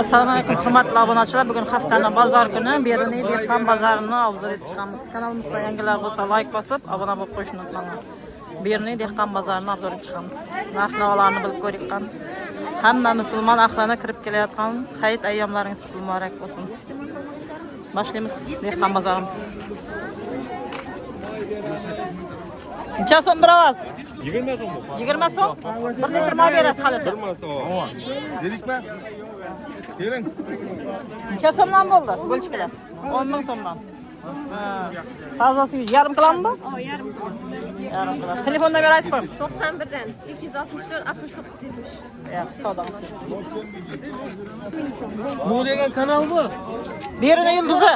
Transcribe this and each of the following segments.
Assalomu alaykum hurmatli obunachilar. Bugun haftaning bozor kuni Beruniy dehqon bozorini obzor etib chiqamiz. Kanalimizga yangilar bo'lsa like bosib, obuna bo'lib qo'yishni unutmanglar. Beruniy dehqon bozorini obzor etib chiqamiz. Narx-navolarni bilib ko'rik. Hamma musulmon ahliga kirib kelayotgan hayit ayyomlaringiz qutlug' muborak bo'lsin. Boshlaymiz dehqon bozorimiz. Necha so'm biroz? 20 so'm. 20 so'm? 1 litr moy berasiz xolasa. 1 so'm. Dedikmi? Bering. Necha so'mdan bo'ldi? Bo'lchkilar. 10 ming so'mdan. Tozasi 1 yarim kilomi bu? Yarım kilo. Yarim kilo. Telefonda ber aytib qo'ying. 91'den 264 69 70. Yaxshi, savdo. Bu degan kanal bu. Beruniy yulduzi.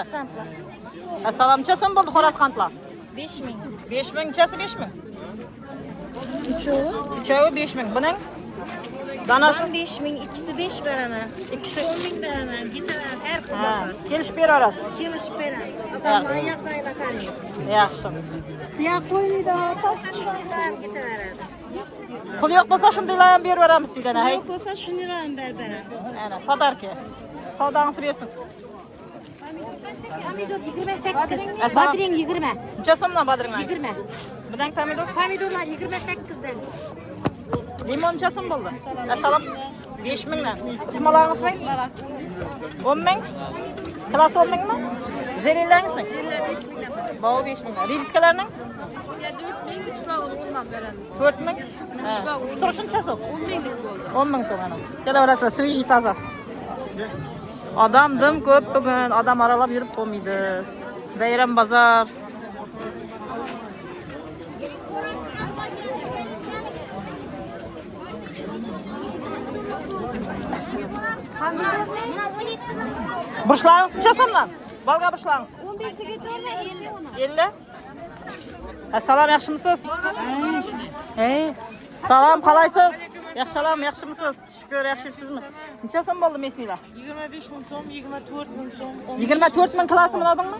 Assalomu necha so'm bo'ldi xo'roz qantlar? 5 ming. 5 ming, nechasi 5 ming? Uchovi? Uchovi 5 ming. Buning danasi 5 ming, ikisi 5 beraman. ikkisi. 10 ming beraman. Gitalar her Ha, xil. kelishib berasiz. Kelishib beramiz. Odamlar oyoqdan bakarız. Yaxshi. Ya qo'ynida olsa shuni ham gitaveradi. Pul yo'q bo'lsa shundaylar ham berib beramiz degan. Hay. Yo'q bo'lsa shuni ham beramiz. Ana, podarka. Savdangizni bersin. Pomidor 28. Asal- Badring 20. Necha so'mdan badringlar? 20. Buning pomidor, Pomidorlar 28 dan. limon necha so'm bo'ldi? Assalom 5 mingdan. Ismolaringiz nima? 10 ming? Klass 10 mingmi? Zelilaringiz nima? 5 mingdan. Bağı 5 mingdan. Ridskalarning? Ya 4 ming, 3 va ondan beramiz. 4 ming. Ha, shu turishun necha so'm? 10 minglik bo'ldi. 10 ming so'm ana. Kelaverasizlar, свежий toza. Odam dim ko'p bugun, odam aralab yurib qo'ymaydi. Bayram bozor. Burçlarınız necha so'mdan? Balga burçlarınız? 15 ga 50 50. Assalomu, yaxshimisiz? Hey. Salom, qalaysiz? Yaxshilam, yaxshimisiz? Shukr, yaxshisizmi? Necha so'm bo'ldi mesniylar? 25 ming so'm, 24 ming so'm, 24 ming klasini oldingmi?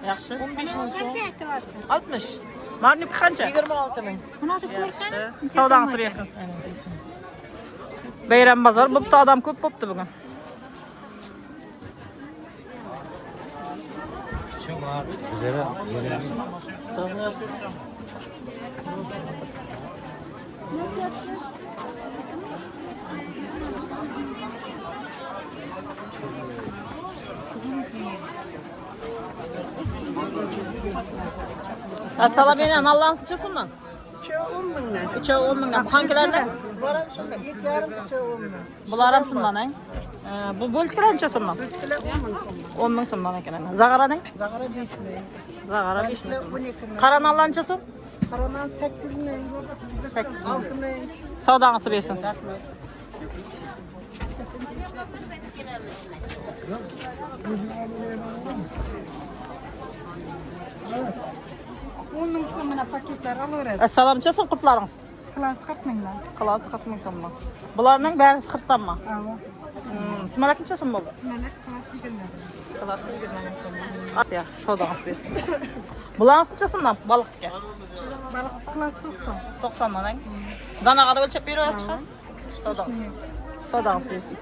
Yaxshi. 15 ming so'm, 60, Marniki qancha? 26 ming. Yaxshi. Savdangizni bersin. Bayram bozor bo'pti, odam ko'p bo'pti bugun. Assalomu alaykum, Allah'ınız necha so'mdan? 10 mingdan. 10 mingdan. Qankilardan? Bular shunda 2,5 uchovi. Bular ham shundan, ha? Bu bo'lchkilar necha so'mdan? 10 ming so'mdan ekan. Zag'araning? Zag'ara 5 ming. Zag'ara 5 ming. 12 ming. Qaranallar necha so'm? Qaraman 8 ming. 6 ming. Savdangizni bersin. O'n ming so'mdan paketlar olaverasiz. Assalomu necha so'm qurtlaringiz? Klass 40 mingdan. Klasi 40 ming so'mdan. Bularning bari 40 danmi? Ava. Sumalak necha so'm bo'ldi? Malak klass 20 ming. Klasi 20 ming so'mdan. Yaxshi, savdangizni bersin. Bularning necha so'mdan baliqqa? Baliq klass 90. 90 dan. Danaga da o'lchab beraverasiz chiqar. Savdangizni bersin.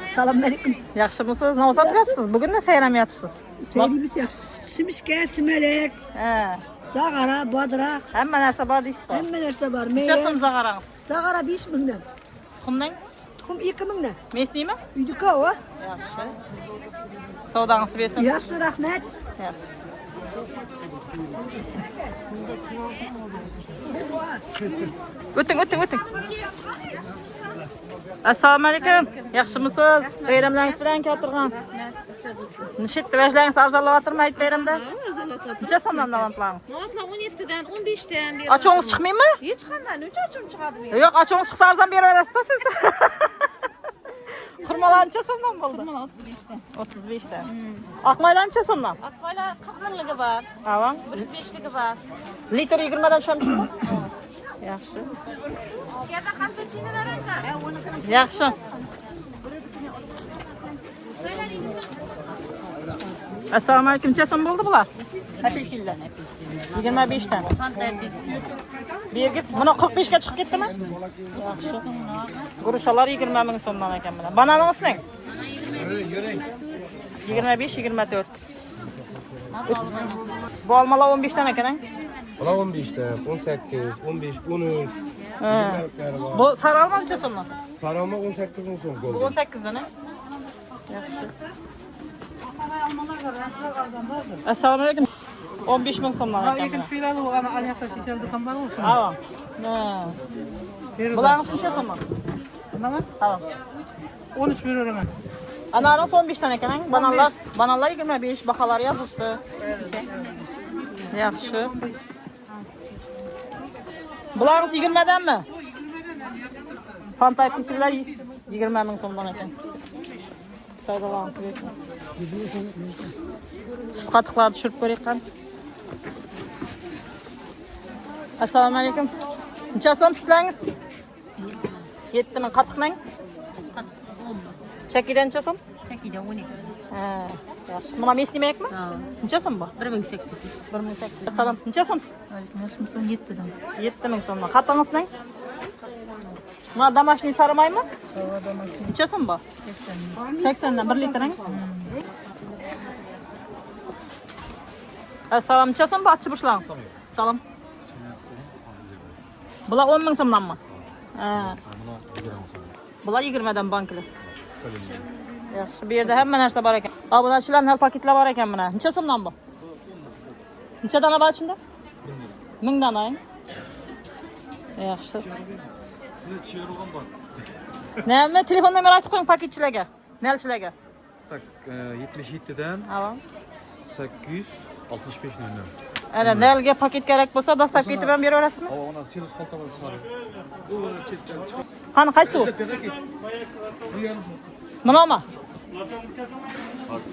Assalomu alaykum. Yaxshimisiz? Nima sotyapsiz? Bugun da sayramayapsiz. Söyleyimiz yaxshi. Shimishka, sumalak, Ha, zag'ara, bodroq, hamma narsa bor deysiz-ku. hamma narsa bor. Necha so'm zag'arangiz? Zag'ara 5 mingdan. Tuxumning? Tuxum 2 mingdan. Mesniymi? Uydika o. Yaxshi. Savdangizni bersin. Yaxshi, rahmat. Yaxshi. O'ting. Assalomu alaykum. Yaxshimisiz? Bayramlaringiz bilan keltirgan. Nishit rivojlaringiz arzonlayaptimi ayt bayramda? Necha so'mdan davomlaringiz? Notlar 17'den 15'ten bir. Ochig'ingiz chiqmaymi? Hech qanday, necha ochim chiqadi men? Yo'q, ochig'ingiz chiqsa arzon beraverasiz-da siz. Xurmolar necha so'mdan bo'ldi? 35'ten. 35dan. Oqmoylar necha so'mdan? Aqbaylar 40 mingligi bor, Ava. 105ligi bor. Litr 20 dan tushamiz. Yaxshi. Yerda qancha chinalar ekan? Yaxshi. Assalomu alaykum. Necha so'm bo'ldi bular? Apelsinlar. 25 dan. Qanday apelsin? Bir git. Buna 45 ga chiqib ketdimi? Yaxshi. Gurushalar 20 ming so'mdan ekan mana. Bananangiz ne? 25, 24. Bu almalar 15 dan ekan. Ulan 15 dan, 18, 15, 13. Bu sarı alma necha so'mdan? Sarama 18 ming so'm Bu bo'ldi. 18 dan. Yaxshi. Assalomu alaykum. 15 ming so'mdan ekan. Filali o ama aliyakta şişer dukan var mı? Tamam. Bularning necha so'mdan? Tamam. Tamam. 13 veriyorum ben. Ananas 15 tane ekan. Bananlar 25 bahalar yozibdi. Yaxshi. Bularning 20 danmi? Fantay pislar 20 ming so'mdan ekan. Savdolarimiz bersin. Sut qatiqlarni tushirib ko'raylik qani. Assalomu alaykum. Necha so'm sutlaringiz? 7 ming qatiqning? Shakidan necha so'm? Chakida 12. Ha, yaxshi. Buna mes demakmi? Ha. Necha so'm bu? 1800. 1800. Assalom. Necha so'm? Aleyküm selam 7 dan. 7 ming so'm. Qatig'ingizning? Buna домашний saramaymi? Necha so'm bu? 80. 80 dan 1 litring. Assalom. Necha so'm bu achchi bushlarimiz? Salom. Bular 10 ming so'mdanmi? Ha. Bular 20 dan bankli. Yaxshi, bu yerda hamma narsa bor ekan. Obunachilar nal paketlar bor ekan mana. Necha so'mdan bu? Necha dana bor ichida? 1000 dana. Yaxshi. Nima? Telefon nomeri aytib qo'ying paketchilarga, nalchilarga. Tak, 77 dan Ava. 865 nol. Ana nalga paket kerak bo'lsa, dostavka etib ham beraverasizmi? Ona sinus xalta bor sari. Qani qaysi u? Bunami?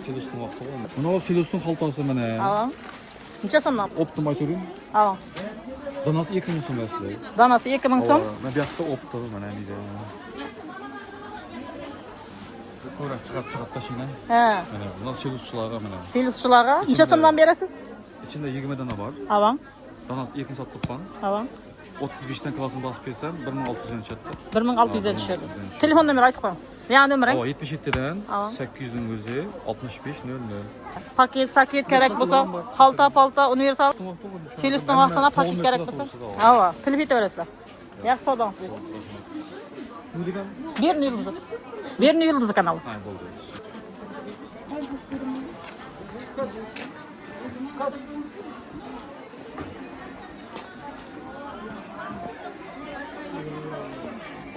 Sinusning vaqti bor. Mana sinusning xaltasi mana. Ava. Necha so'mdan? Optim aytavering. Ava. Donasi 2000 so'm asli. Danasi 2000 so'm. Mana bu yoqda optim mana endi. Ko'rak chiqarib tashlayman. Ha. Mana bunlar sinuschilarga mana. Silishchilarga necha so'mdan berasiz? İçinde 20 dana var. Ava. Donasi 2 satib qo'ygan. Ava. 35 dan klasini bosib bersam 1600 dan tushadi. 1600 dan tushadi. Telefon nomeri aytib qo'ying. Yana nomering? 77 dan Ava. 800 ning o'zi 65 00. Paket, saket kerak bo'lsa, xalta, universal. Siliston vaqtida paket kerak bo'lsa. Ava, telefon etaverasizlar. Yaxshi savdongiz bo'lsin. Bu degan? Berni yulduzi. Berni yulduzi kanali. Ha, bo'ldi.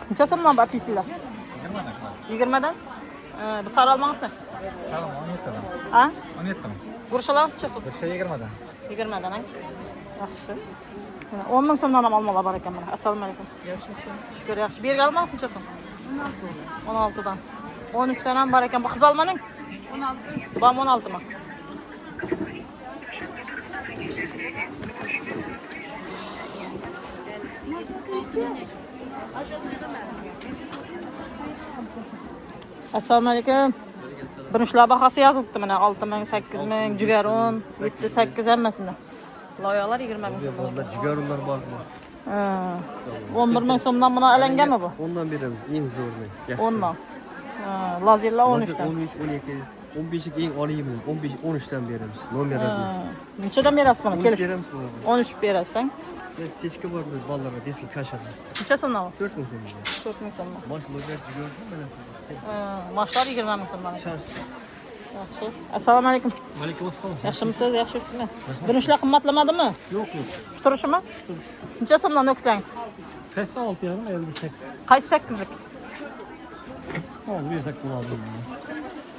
Necha so'mdan bu apelsинlar? 20 dan. Bu sara olmangizmi? Sara 17 dan. Ha? 17 dan. Gurshalarimiz necha so'm? Birsa 20 dan. 20 dan. Yaxshi. 10 ming so'mdan ham olmalar bor ekan mana. Assalomu alaykum. Shukr, yaxshi. Berga olmangsiz necha so'm? 16 dan. 13 dan ham bor ekan. Bu qiz olmaning? 16. Bu 16 mi? Assalomu alaykum. Burunchlar bahasi yozilibdi mana 6 ming, 8 ming, jigar 10, 7, 8 hammasida. Loyihalar 20 ming so'm. Jigarlar bor. 11 ming so'mdan buni alanganmi bu? Ondan beramiz eng zo'rini. 10 dan. Lazerlar 13 dan. 13, 12, 15 ning eng oliyimiz 15, 13 dan beramiz. Nomerlarni. Nechadan berasiz buni? Kelish. Beramiz buni. 13 berasizsan. Sechka bor biz bolalarga deski kashadi. Necha so'mdan bu? 4 ming so'm. 4 ming so'mdan. Mashinalar jigar mana. Mashlar 20 ming so'mdan. Yaxshi. Assalomu alaykum. Alaykum assalom. Yaxshimisiz? Yaxshisizmi? Burunchlar qimmatlamadimi? Yo'q, yo'q. Shu turishimi? Necha so'mdan o'ksangiz? Qaysi 6,5 58. Qaysi 8lik? Oldu bersak bo'ladi.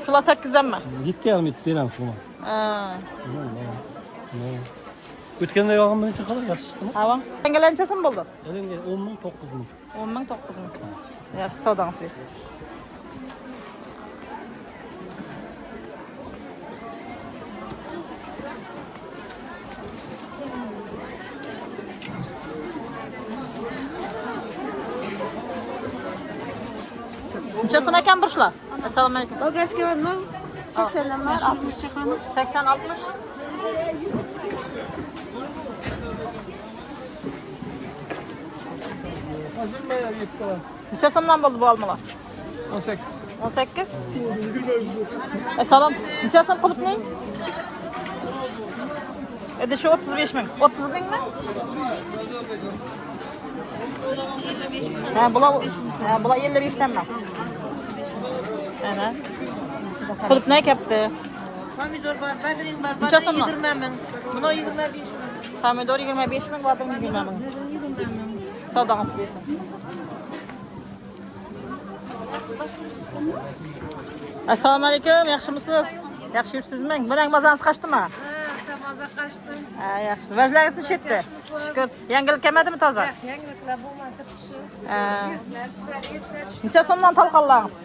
Shular 8danmi? 7,5 beramiz buni. O'tganda yog'im bilan uchun qadar yaxshimi? Ava. Yangalar necha so'm bo'ldi? Elinga 10 ming, 9 ming. 10 ming, 9 ming. Yaxshi, savdangiz bersin. Necha so'm ekan burchlar? Assalomu alaykum. Bolgarskiy var 80'den var 60 çıkanı. 80-60. Neçə somdan oldu bu almalar? 18. 18. Salam. Neçə som qılıp ne? Şu 35 bin. 30 bin mi? Bula 55'ten mi? Evet. Qılıp ne yaptı? Pomidor var, badring var, Neçə badring somdan? 20 min. Bunu 25 min. Pomidor 25 bin, badring 20 bin. Savdanız versin. Assalamu alaikum, yaxshimisiz? Yaxshi yuribsizmi? Buning bazangiz qashdimi? Ha, samaza qaçtı. Ha, yaxshi. Vajlaringiz nechta? Shukr. Yangilik kelmadimi toza? Yangiliklar bo'lmadi kishi. Necha so'mdan talqonlarsiz?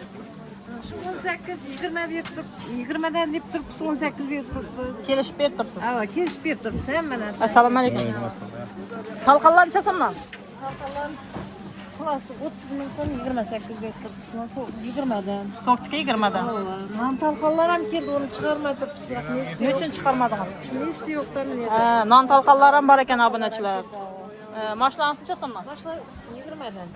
Shu 18, 20 berib turib, 20dan deb turibsiz, 18 berib turibsiz. Kelishib berib turibsiz. Ha, kelishib berib turibsiz hammalar. Assalomu alaykum. Talqonlar necha so'mdan? Talqonlar Xulasi 30 ming so'm 28 berib turibsiz. Mana 20dan. So'qtiki 20dan. Non talqonlar ham keldi, uni chiqarmay turibsiz. Biroq ne Nima uchun chiqarmadingiz? isti yo'qdan men. Non talqonlar ham bor ekan obunachilar. Mashinalarning necha so'mdan? Boshlar 20dan.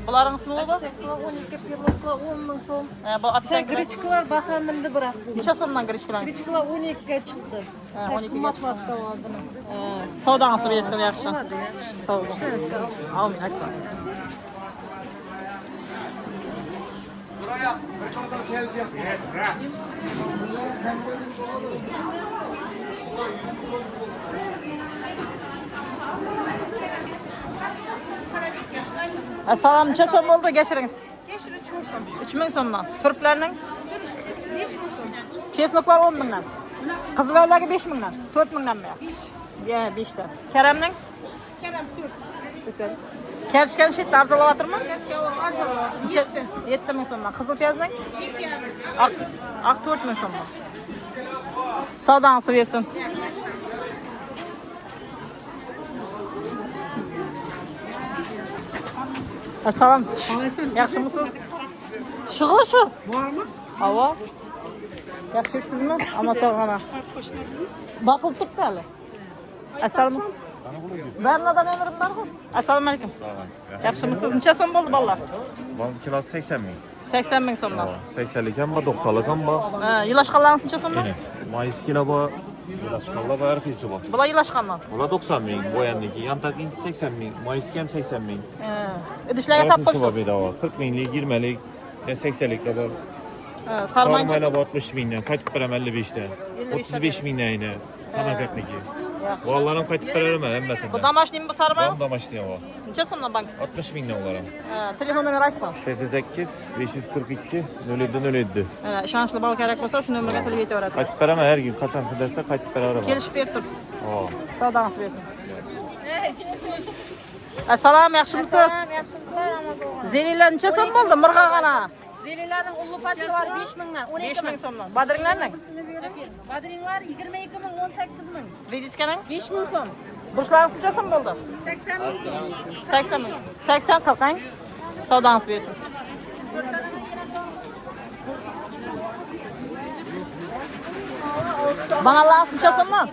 Bularning nima bu? 12 pirotlar 10 ming so'm. Bu Sen grichkalar baha mindi biroq. necha so'mdan girishkilar? Grichkalar 12 ga chiqdi. 12 ga chiqdi. chiqdi. Savdangiz bersin yaxshi. Sog' bo'ling. Sizga Amin, aytasiz. Assalomu necha so'm bo'ldi? Kechiringiz. 3000 so'mdan. Turplarning 5 Chesnoklar 10 mingdan. Qizillarga 5 mingdan. 4 mingdanmi? 5 dan. Karamning? Karam 4. Kerishgan shit arzalavatırmı? 7 ming so'mdan. Qizil piyazning? 2,5. Aq 4 ming so'mdan. Savdangizni bersin. Assalom. Yaxshimisiz? Shug'ul shu. Bormi? Havo. Yaxshisizmi? Ama sog'ana. Baqilib turibdi hali. Assalomu. Barnadan ömrüm var mı? Assalomu alaykum. Yaxshimisiz? Necha so'm bo'ldi bolalar? Bal kilosu 80 ming. 80 ming so'mdan. 80'lik ham bor, 90'lik ham bor. Yilashqanlarning necha so'mdan? Mayıs kilo bor. Yilashqanlar bor, arkisi bor. Bular yilashqanlar. Bular 90 ming, boyanniki, yantaking 80 ming, mayıs ham 80 ming. İdishlarga sap Arkisi bor qo'ysiz. bedava. 40 minglik, 20'lik, 80'lik de bor. Sarmayınca Sarmayla bor 60 mingdan, qaytib beraman 55'dan. 35 mingdan yine. Samarqandniki. Vallahi qaytib beraman hammasini. bu damashning bu sarmay? Bam damaşlı var. Necha so'mdan bankisiz? 60 mingdan olar. Telefon nomeri aytsin. 88 542 0707. İshonchli bola kerak bo'lsa shu nomerga tilib yetaveradi. Qaytib beraman her gün qachon qilsa qaytib beraman. Kelishib berib turibsiz. Ha. Savdangizni bersin. Assalom, yaxshimisiz? yaxshimisiz? Zelilar necha so'm bo'ldi? Mirg'ag'ana. Zelilarning ullu paçkalar 5 mingdan, 5 ming so'mdan. Badringlarning? Badringlar 22 ming, 18 ming. Vidiskaning? 5 ming so'm. Burçlarınız necha so'm bo'ldi? 80 ming so'm. 80 ming. 80 qilqang. Savdangizni bersin. Banalarınız necha so'mdan?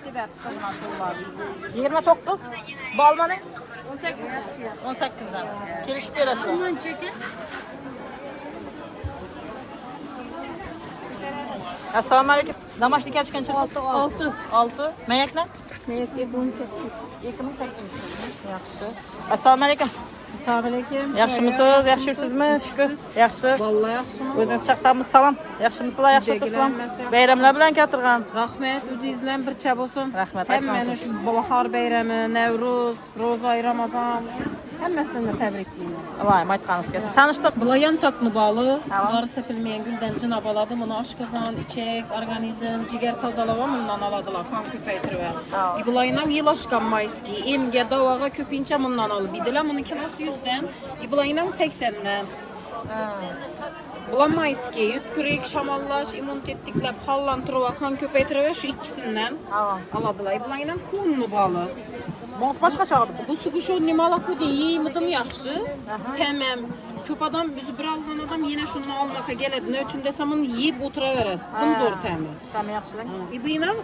29. Bu almaning? 18'dan. Kelishib berasizlar. Assalomu alaykum. Damashli kerchgan necha so'm? 6. Mayaklar? Mayek 28. 2800. Yaxshi. Assalomu alaykum. Assalomu alaykum. Yaxshimisiz? Yaxshi yursizmi? Shukr. Yaxshi. Vallahi yaxshimi? O'zingiz chaqdamiz. Salom. Yaxshimisizlar? Yaxshi o'tiribsizlar? Bayramlar bilan keltirgan. Rahmet, o'zingizdan bir cha bo'lsin. Rahmat. Hammani shu bahor bayrami, Navruz, Ro'zoy Ramazon hammasini tabriklayman. Voy, aytganingiz kelsin. Tanishdik. Bular yantoqni bog'li, ular sepilmagan guldan jinob oladi. Buni oshqozon, ichak, organizm, jigar tozalab bundan oladilar, qon ko'paytirib. Bularning yilashgan mayski, emga, davoga ko'pincha bundan olib bidilar. Buni kilosi 100 dan, bularning 80 dan. Bular mayski, yutkurik, shamollash, immunitet tiklab, hollantirib, qon ko'paytirib shu ikkisidan oladilar. Bularning kunni bog'li. Bunisi boshqa chog'di. Bu sug'u nimalar yeymidim yaxshi. Tamam. Ko'p odam bizni bir olgan odam yana shuni olmoqqa keladi. Ne uchun desam uni yeb o'tiraverasiz. Zo'r ta'mi. Ta'mi yaxshilik. Ibuyning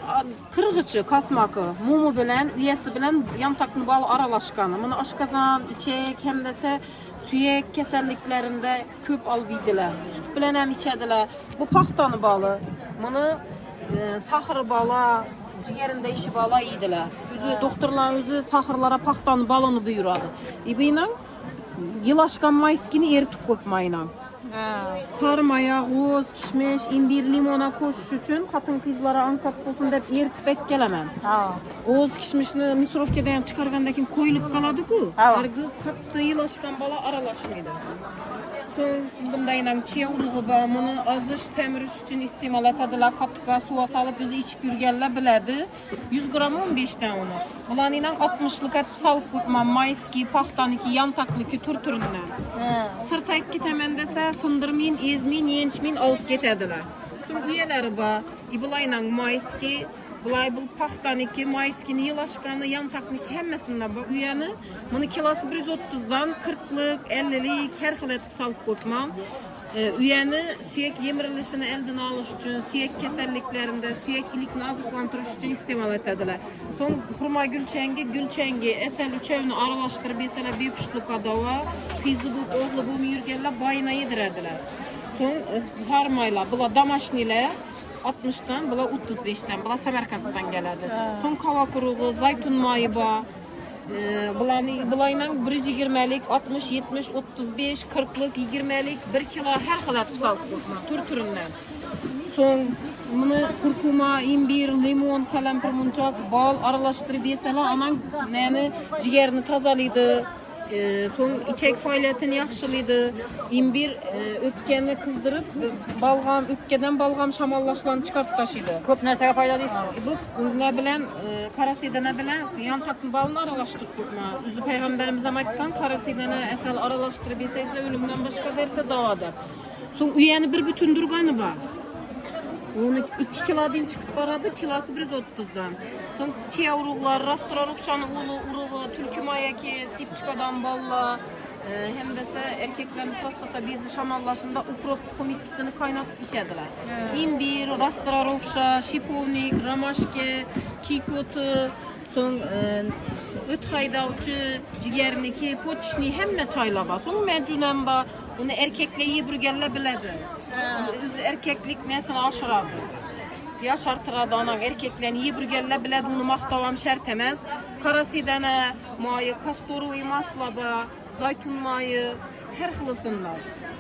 qirg'ichi, kosmaki, mumu bilan, uyasi bilan yantoqni bol aralashgan. Buni oshqozon, ichak, ham desa Süyek keselliklerinde köp albidiler. Süt bilen hem içediler. Bu paxtanı balı. Bunu sahır bala, ciğerinde işi bala yediler. Özü doktorlar özü sahırlara paxtanı balını buyuradı. İbinle yılaşkan mayskini eritip koymayla. Sarmaya, goz, kişmiş, imbir, limona koşuş için katın kızlara ansat olsun dep eritip ek gelemem. Goz, kişmişini misrovkeden çıkargandakin koyulup kaladı ku. Argı katı yılaşkan bala aralaşmaydı. Son bundayla çiğavluğu bağımını azış, semiriş için istimal etediler. Kaptığa suya salıp bizi içip yürgelle biledi. 100 gram 15'ten onu. Ulan inan 60'lık etip salıp koyma. Mayski, pahtaniki, yantaklıki tur türünden. Sırtayıp gitemen dese sındırmayın, ezmeyin, yençmeyin alıp getediler. Son üyeleri ba, ibulayla mayski, bulay bul pahtaniki, mayskini, yılaşkanı, yantaklıki hemmesinden ba üyeni. Bunu kilosu 130'dan 40'lık, 50'lik her xil etip salıp koyman. Üyeni süyek yemirilişini elden alış için, süyek keselliklerinde, süyek ilikini azıqlantırış için istimal etediler. Son hurma gülçengi, esel üçevini aralaştırıp mesela bir kuşluk adava, pizi bu, oğlu bu müyürgelle bayına yedirediler. Son harmayla, bula damaşniyle 60'dan, bula 35'ten, bula Samarkand'dan geledi. Son kava kuruğu, zaytun mayı ba, bulayla 120'lik, 60, 70, 35, 40'lık, 20'lik, 1 kilo her xil atıb salıp koyma, türünden. Son bunu kurkuma, imbir, limon, kalampir, muncak, bal aralaştırıp yesela anan ciğerini tazalaydı. Son içek faaliyetini yaxşılıydı. İmbir öpkenini kızdırıp balgam, öpkeden balgam şamallaşlarını çıkartıp taşıydı. Köp nersege fayda değil. Bu ne bilen, karasıydı ne bilen yan tatlı balını aralaştırıp koyma. Üzü peygamberimize aytkan karasıydı ne esel aralaştırıp yeseyse ölümden başka dertte davadır. Son üyeni bir bütün durganı var. Onu 2 kilodan çıkıp baradı, kilosu 130'dan. Son çiğ uruğlar, rastura rufşanı uruğu, türkü mayaki, sipçikadan balla, hem de erkeklerin prostata bezi şamallaşında ukrop komitkisini kaynatıp içediler. İmbir, rastura rufşa, şipovnik, ramaşke, kikotu, son öt haydavçı, ciğerniki, poçni hemme çaylaba. Son mecunen ba, onu erkekle yibrigelle biledi. Erkeklik mesela aşıradı. Yaşartıradı anan erkeklerini yibrigelle biledi, onu mahtavam şert emez. Karasidene, mayı, kastoruyu, maslaba, zaytun mayı, her xilisinden.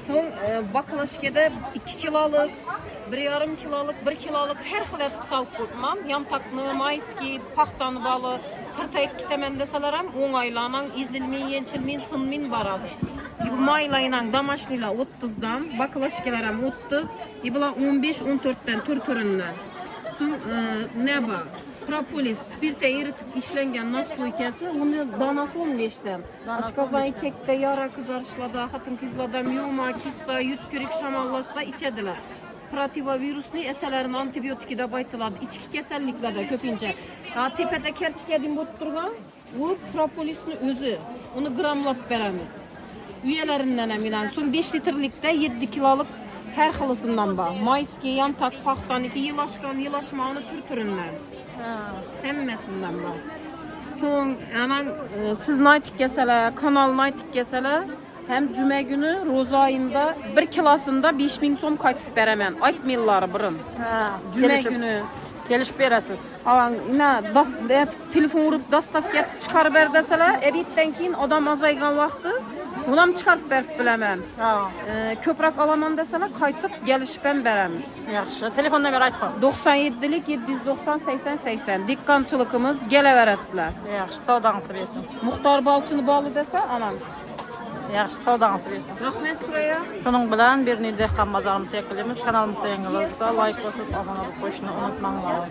Son bakılaşkede 2 kiloluk, 1,5 kiloluk, 1 kiloluk her xil etip salıp koyman. Yantaklı, mayski, pahtanı balı, sırtayıp gitemen deseler hem oğaylanan, izilmeyin, yençilmeyin, sınmeyin baradı. Maylayla, damaşlıyla 30'dan, bakılaşkeler hem 30, ibla 15-14'ten türünden. Son ne var? Propolis, spirte eritip işlengen nasluykensi, onu danası 15'ten. Aşkazan içekte, yara kızarışlada, hatın kızlada, miyoma, kista, yütkürük, şamallaşta içediler. Protiviruslu eselerin antibiyotiki de baytıladı. İçki keselliklerde köpünce. Tepede kerçikedin botturgan, bu propolisini özü. Onu gramlap veremiz. Üyelerinden emilen. Son 5 litrlikte 7 kiloluk her xilisinden var. Mayski, yantak, pahtaniki, yılaşkan, yılaşmağını türünden. Hemmesinden var. Son anan siz naytik kesele, kanal naytik kesele, hem cüme günü roza ayında 1 kilosunda 5000 so'm qaytib beraman. Aytmaylar birin. Cüme günü Gelişip beresiz. alan ina telefon urup dastavka etip çıkarıp ber deseler, ebitten keyin odam azaygan vaqti unam çıkarıp berip bilaman. Köprak alaman deseler qaytib gelişip hem beramiz. Yaxşı. Telefondan ver aytqan. 97'lik 790 80 80. Dikkançılıkımız geleveresizler. Yaxşı. Savdağınızı versin. Muhtar Balçılı bağlı dese anam. Yaxşı. Savdağınızı versin. Rahmet Süreyya. Şunun bilen bir Dehqan bazarımızı yakılımız. Kanalımızda yanılırsa like basıp abone olup qo'yishni unutmanglar.